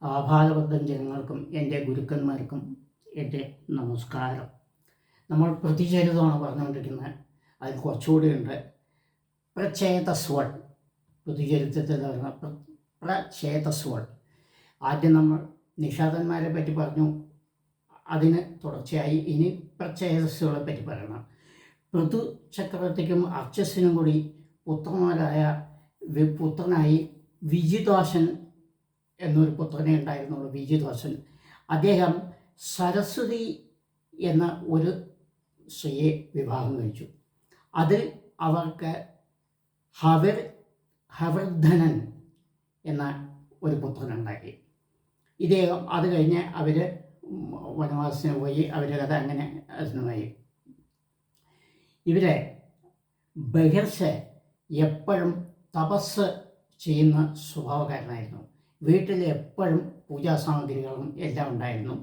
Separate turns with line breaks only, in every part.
ആഭാരവൃദ്ധം ജനങ്ങൾക്കും എൻ്റെ ഗുരുക്കന്മാർക്കും എൻ്റെ നമസ്കാരം. നമ്മൾ പ്രതിചരിതമാണ് പറഞ്ഞുകൊണ്ടിരിക്കുന്നത്. അതിൽ കുറച്ചുകൂടി ഉണ്ട്. പ്രഛേദസ്വൾ, പ്രതിചരിത്രത്തിൽ പറഞ്ഞ പ്രഛേദസ്വൾ. ആദ്യം നമ്മൾ നിഷാദന്മാരെ പറ്റി പറഞ്ഞു. അതിന് തുടർച്ചയായി ഇനി പ്രഛേദസ്സുകളെ പറ്റി പറയണം. പൃഥു ചക്രവർത്തിക്കും അർച്ചസിനും കൂടി പുത്രനായി വിജിതാശൻ എന്നൊരു പുത്രനെ ഉണ്ടായിരുന്നുള്ളൂ. വിജിതാശൻ അദ്ദേഹം സരസ്വതി എന്ന ഒരു സ്ത്രീയെ വിവാഹം കഴിച്ചു. അതിൽ അവർക്ക് ഹവർധനൻ എന്ന ഒരു പുത്രനുണ്ടായി. ഇദ്ദേഹം അത് കഴിഞ്ഞ് അവർ വനവാസത്തിന് പോയി. അവരുടെ കഥ അങ്ങനെ അസനമായി. ഇവരെ ബഹിർസ് എപ്പോഴും തപസ് ചെയ്യുന്ന സ്വഭാവക്കാരനായിരുന്നു. വീട്ടിൽ എപ്പോഴും പൂജാസാമഗ്രികളും എല്ലാം ഉണ്ടായിരുന്നു.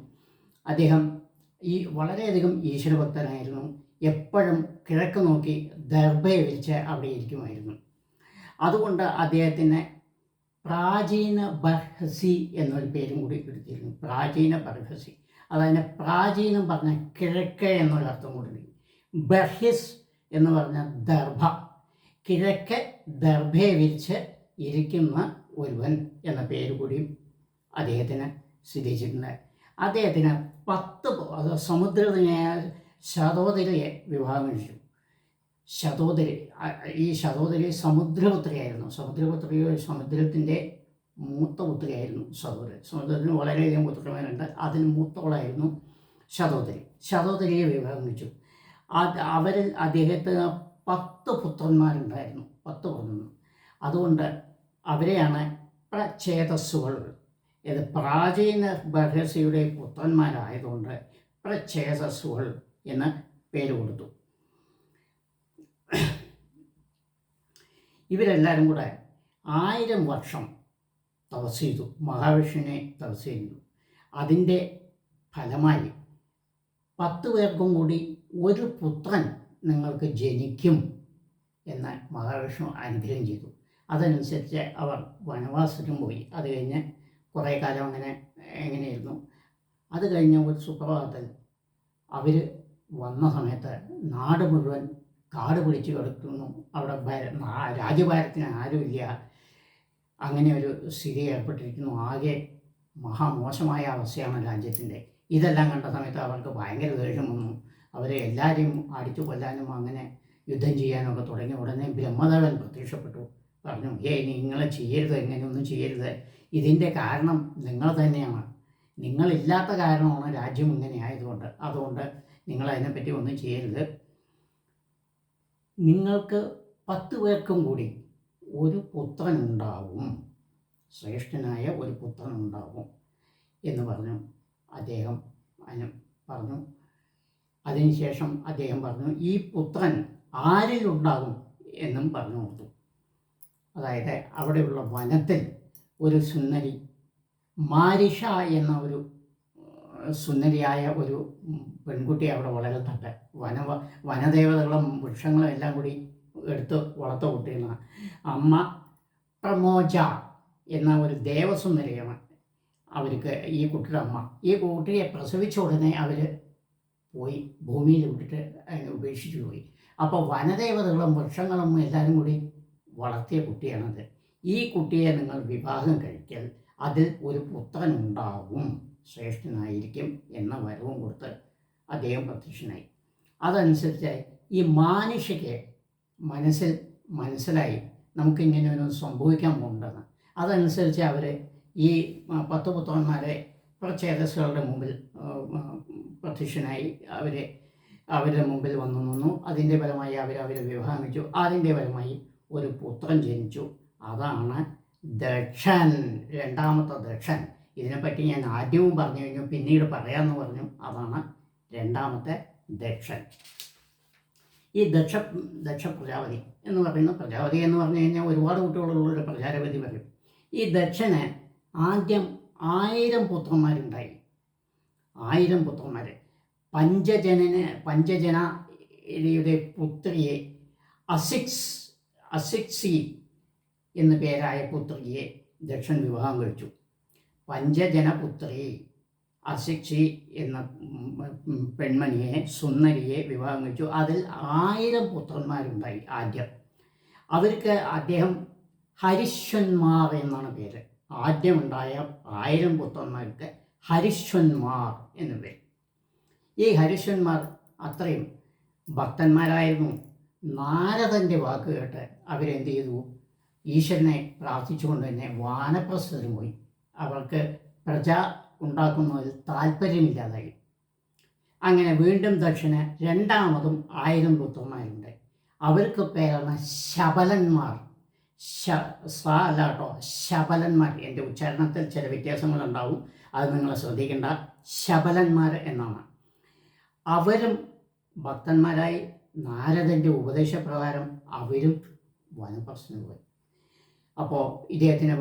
അദ്ദേഹം വളരെയധികം ഈശ്വരഭക്തനായിരുന്നു. എപ്പോഴും കിഴക്ക് നോക്കി ദർഭയെ വിരിച്ച് അവിടെ ഇരിക്കുമായിരുന്നു. അതുകൊണ്ട് അദ്ദേഹത്തിന് പ്രാചീന ബർഹസി എന്നൊരു പേരും കൂടി എടുത്തിരുന്നു. പ്രാചീന ബർഹസി, അതായത് പ്രാചീനം പറഞ്ഞ കിഴക്ക് എന്നൊരർത്ഥം കൂടി. ബർഹിസ് എന്ന് പറഞ്ഞ ദർഭ, കിഴക്ക് ദർഭയെ വിരിച്ച് ഇരിക്കുന്ന ഒരുവൻ എന്ന പേര് കൂടിയും അദ്ദേഹത്തിന് സിദ്ധിച്ചിട്ടുണ്ട്. അദ്ദേഹത്തിന് 10 സമുദ്രത്തിനായ ശതോദരിയെ വിവാഹം കഴിച്ചു. ഈ ശതോദരി സമുദ്രപുത്രിയായിരുന്നു. സമുദ്രത്തിൻ്റെ മൂത്ത പുത്രിയായിരുന്നു ശതോദരി. സമുദ്രത്തിന് വളരെയധികം പുത്രന്മാരുണ്ട്. അതിന് മൂത്തവളായിരുന്നു ശതോദരിയെ വിവാഹം കഴിച്ചു. അവരിൽ അദ്ദേഹത്തിന് 10 പുത്രന്മാരുണ്ടായിരുന്നു. 10 പുത്രന്മാർ. അതുകൊണ്ട് അവരെയാണ് പ്രഛേദസ്സുകൾ. ഇത് പ്രാചീന ബർഹസിയുടെ പുത്രന്മാരായതുകൊണ്ട് പ്രഛേദസ്സുകൾ എന്ന് പേര് കൊടുത്തു. ഇവരെല്ലാവരും കൂടെ 1000 വർഷം തപസ് ചെയ്തു. മഹാവിഷ്ണുവിനെ തപസ് ചെയ്തു. അതിൻ്റെ ഫലമായി 10 പേർക്കും കൂടി ഒരു പുത്രൻ നിങ്ങൾക്ക് ജനിക്കും എന്ന് മഹാവിഷ്ണു അനുഗ്രഹം ചെയ്തു. അതനുസരിച്ച് അവർ വനവാസത്തിനും പോയി. അത് കഴിഞ്ഞ് കുറേ കാലം എങ്ങനെയായിരുന്നു. അത് കഴിഞ്ഞ ഒരു സുപ്രഭാതത്തിൽ അവർ വന്ന സമയത്ത് നാട് മുഴുവൻ കാട് പിടിച്ച് കിടക്കുന്നു. അവിടെ രാജ്യഭാരത്തിന് ആരുമില്ല. അങ്ങനെ ഒരു സ്ഥിതി ഏർപ്പെട്ടിരിക്കുന്നു. ആകെ മഹാമോശമായ അവസ്ഥയാണ് രാജ്യത്തിൻ്റെ. ഇതെല്ലാം കണ്ട സമയത്ത് അവർക്ക് ഭയങ്കര ദേഷ്യം വന്നു. അവരെ എല്ലാവരെയും അടിച്ചു കൊല്ലാനും അങ്ങനെ യുദ്ധം ചെയ്യാനൊക്കെ തുടങ്ങി. ഉടനെ ബ്രഹ്മദേവൻ പ്രത്യക്ഷപ്പെട്ടു. പറഞ്ഞു, നിങ്ങളെ ചെയ്യരുത്, എങ്ങനെയൊന്നും ചെയ്യരുത്. ഇതിൻ്റെ കാരണം നിങ്ങൾ തന്നെയാണ്. നിങ്ങളില്ലാത്ത കാരണമാണ് രാജ്യം ഇങ്ങനെ ആയതുകൊണ്ട്. അതുകൊണ്ട് നിങ്ങളതിനെപ്പറ്റി ഒന്നും ചെയ്യരുത്. നിങ്ങൾക്ക് 10 പേർക്കും കൂടി ഒരു പുത്രനുണ്ടാവും, ശ്രേഷ്ഠനായ ഒരു പുത്രനുണ്ടാവും എന്ന് പറഞ്ഞു. അദ്ദേഹം പറഞ്ഞു. അതിനുശേഷം അദ്ദേഹം പറഞ്ഞു, ഈ പുത്രൻ ആരിലുണ്ടാകും എന്നും പറഞ്ഞു കൊടുത്തു. അതായത് അവിടെയുള്ള വനത്തിൽ ഒരു സുന്ദരി, മാരിഷ എന്ന ഒരു സുന്ദരിയായ ഒരു പെൺകുട്ടി അവിടെ വളരുന്നുണ്ട്. വനദേവതകളും വൃക്ഷങ്ങളും എല്ലാം കൂടി എടുത്ത് വളർത്ത കുട്ടികളാണ്. അമ്മ പ്രമോജ എന്ന ഒരു ദേവസുന്ദരിയാണ് അവർക്ക് ഈ കുട്ടിയുടെ അമ്മ. ഈ കുട്ടിയെ പ്രസവിച്ച ഉടനെ അവർ പോയി ഭൂമിയിൽ വിട്ടിട്ട് ഉപേക്ഷിച്ചു പോയി. അപ്പോൾ വനദേവതകളും വൃക്ഷങ്ങളും എല്ലാവരും കൂടി വളർത്തിയ കുട്ടിയാണത്. ഈ കുട്ടിയെ നിങ്ങൾ വിവാഹം കഴിക്കൽ, അതിൽ ഒരു പുത്രനുണ്ടാവും, ശ്രേഷ്ഠനായിരിക്കും എന്ന വരവും കൊടുത്ത് അദ്ദേഹം പ്രത്യക്ഷനായി. അതനുസരിച്ച് ഈ മാനുഷയ്ക്ക് മനസ്സിലായി നമുക്കിങ്ങനെ ഒരു സംഭവിക്കാൻ പോകുന്നുണ്ടെന്ന്. അതനുസരിച്ച് അവർ ഈ 10 പുത്രന്മാരെ പ്രഛേദസ്സുകളുടെ മുമ്പിൽ പ്രത്യക്ഷനായി അവരുടെ മുമ്പിൽ വന്നു നിന്നു. അതിൻ്റെ ഫലമായി അവരെ വിവാഹം കഴിച്ചു. അതിൻ്റെ ഫലമായി ഒരു പുത്രൻ ജനിച്ചു. അതാണ് ദക്ഷൻ, രണ്ടാമത്തെ ദക്ഷൻ. ഇതിനെപ്പറ്റി ഞാൻ ആദ്യവും പറഞ്ഞു കഴിഞ്ഞു, പിന്നീട് പറയാമെന്ന് പറഞ്ഞു. അതാണ് രണ്ടാമത്തെ ദക്ഷൻ. ഈ ദക്ഷ പ്രജാപതി എന്ന് പറയുന്ന, പ്രജാപതി എന്ന് പറഞ്ഞു കഴിഞ്ഞാൽ ഒരുപാട് കുട്ടികളുള്ളൊരു പ്രജാപതി പറയും. ഈ ദക്ഷന് ആദ്യം 1000 പുത്രന്മാരുണ്ടായി. 1000 പുത്രന്മാർ. പഞ്ചജനയുടെ പുത്രിയെ അസിക്സി എന്നു പേരായ പുത്രിയെ ദക്ഷൻ വിവാഹം കഴിച്ചു. പഞ്ചജനപുത്രി അശിക്ഷി എന്ന പെൺമണിയെ സുന്ദരിയെ വിവാഹം കഴിച്ചു. അതിൽ 1000 പുത്രന്മാരുണ്ടായി ആദ്യം. അവർക്ക് അദ്ദേഹം ഹരിശ്വന്മാർ എന്നാണ് പേര്. ആദ്യമുണ്ടായ 1000 പുത്രന്മാർക്ക് ഹരിശ്വന്മാർ എന്ന് പേര്. ഈ ഹരിശ്വന്മാർ അത്രയും ഭക്തന്മാരായിരുന്നു. നാരദൻ്റെ വാക്ക് കേട്ട് അവരെന്ത് ചെയ്തു? ഈശ്വരനെ പ്രാർത്ഥിച്ചുകൊണ്ട് തന്നെ വാനപ്രസ്ഥത്തിന് പോയി. അവർക്ക് പ്രജ ഉണ്ടാക്കുന്നതിൽ താല്പര്യമില്ലാതായി. അങ്ങനെ വീണ്ടും ദക്ഷിണ രണ്ടാമതും 1000 പുത്രന്മാരുണ്ട്. അവർക്ക് പേരാണ് ശബലന്മാർ. അല്ല കേട്ടോ, ശബലന്മാർ. എൻ്റെ ഉച്ചാരണത്തിൽ ചില വ്യത്യാസങ്ങളുണ്ടാവും, അത് നിങ്ങൾ ശ്രദ്ധിക്കേണ്ട. ശബലന്മാർ എന്നാണ്. അവരും ഭക്തന്മാരായി. നാരദൻ്റെ ഉപദേശപ്രകാരം അവരും വനപ്രസ്ഥത്തിന് പോയി. അപ്പോൾ ഇദ്ദേഹത്തിന്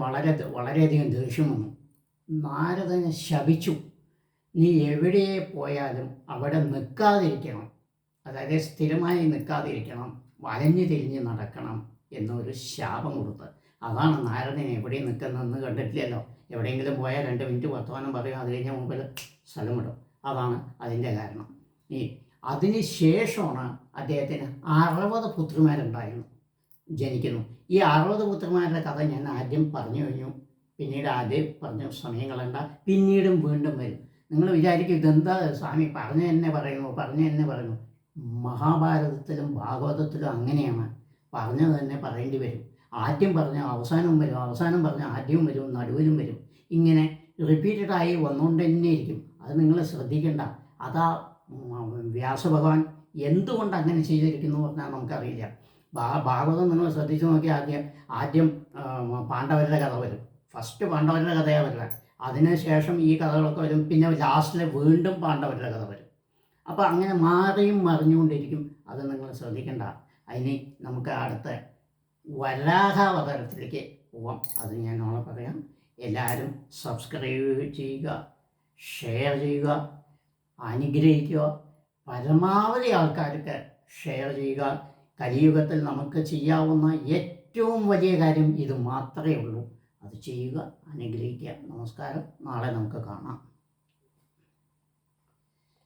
വളരെയധികം ദേഷ്യം വന്നു. നാരദനെ ശപിച്ചു, നീ എവിടെ പോയാലും അവിടെ നിൽക്കാതിരിക്കണം, അതായത് സ്ഥിരമായി നിൽക്കാതിരിക്കണം, വലഞ്ഞു തിരിഞ്ഞ് നടക്കണം എന്നൊരു ശാപം കൊടുത്ത്. അതാണ് നാരദൻ എവിടെയും നിൽക്കുന്നതെന്ന് കണ്ടിട്ടില്ലല്ലോ. എവിടെയെങ്കിലും പോയാൽ 2 മിനിറ്റ് വർത്തമാനം പറയും, അത് കഴിഞ്ഞാൽ മുമ്പിൽ സ്ഥലം വിടും. അതാണ് അതിൻ്റെ കാരണം. അതിന് ശേഷമാണ് അദ്ദേഹത്തിന് 60 പുത്രിമാരുണ്ടായിരുന്നു ജനിക്കുന്നു. ഈ 60 പുത്രിമാരുടെ കഥ ഞാൻ ആദ്യം പറഞ്ഞു കഴിഞ്ഞു. പിന്നീട് ആദ്യം പറഞ്ഞ സമയം കളണ്ട, പിന്നീടും വീണ്ടും വരും. നിങ്ങൾ വിചാരിക്കും ഇതെന്താ സ്വാമി പറഞ്ഞു തന്നെ പറയുന്നു. മഹാഭാരതത്തിലും ഭാഗവതത്തിലും അങ്ങനെയാണ്. പറഞ്ഞത് തന്നെ പറയേണ്ടി വരും. ആദ്യം പറഞ്ഞ അവസാനവും വരും, അവസാനം പറഞ്ഞ ആദ്യവും വരും, നടുവിലും വരും. ഇങ്ങനെ റിപ്പീറ്റഡായി വന്നുകൊണ്ട് തന്നെ ഇരിക്കും. അത് നിങ്ങൾ ശ്രദ്ധിക്കേണ്ട. അതാ വ്യാസഭഗവാൻ എന്തുകൊണ്ട് അങ്ങനെ ചെയ്തിരിക്കുന്നു പറഞ്ഞാൽ നമുക്കറിയില്ല. ഭാഗവതം നിങ്ങൾ ശ്രദ്ധിച്ചു നോക്കിയാൽ ആദ്യം പാണ്ഡവരുടെ കഥ വരും. ഫസ്റ്റ് പാണ്ഡവരുടെ കഥയാണ് വരിക. അതിനുശേഷം ഈ കഥകളൊക്കെ വരും. പിന്നെ ലാസ്റ്റിൽ വീണ്ടും പാണ്ഡവരുടെ കഥ വരും. അപ്പോൾ അങ്ങനെ മാറിയും മറിഞ്ഞുകൊണ്ടിരിക്കും. അത് നിങ്ങൾ ശ്രദ്ധിക്കേണ്ട. അതിന് നമുക്ക് അടുത്ത വരാഹാവതാരത്തിലേക്ക് പോവാം. അത് ഞാൻ നാളെ പറയാം. എല്ലാവരും സബ്സ്ക്രൈബ് ചെയ്യുക, ഷെയർ ചെയ്യുക, അനുഗ്രഹിക്കുക. പരമാവധി ആൾക്കാർക്ക് ഷെയർ ചെയ്യുക. കലിയുഗത്തിൽ നമുക്ക് ചെയ്യാവുന്ന ഏറ്റവും വലിയ കാര്യം ഇത് മാത്രമേ ഉള്ളൂ. അത് ചെയ്യുക, അനുഗ്രഹിക്കുക. നമസ്കാരം. നാളെ നമുക്ക് കാണാം.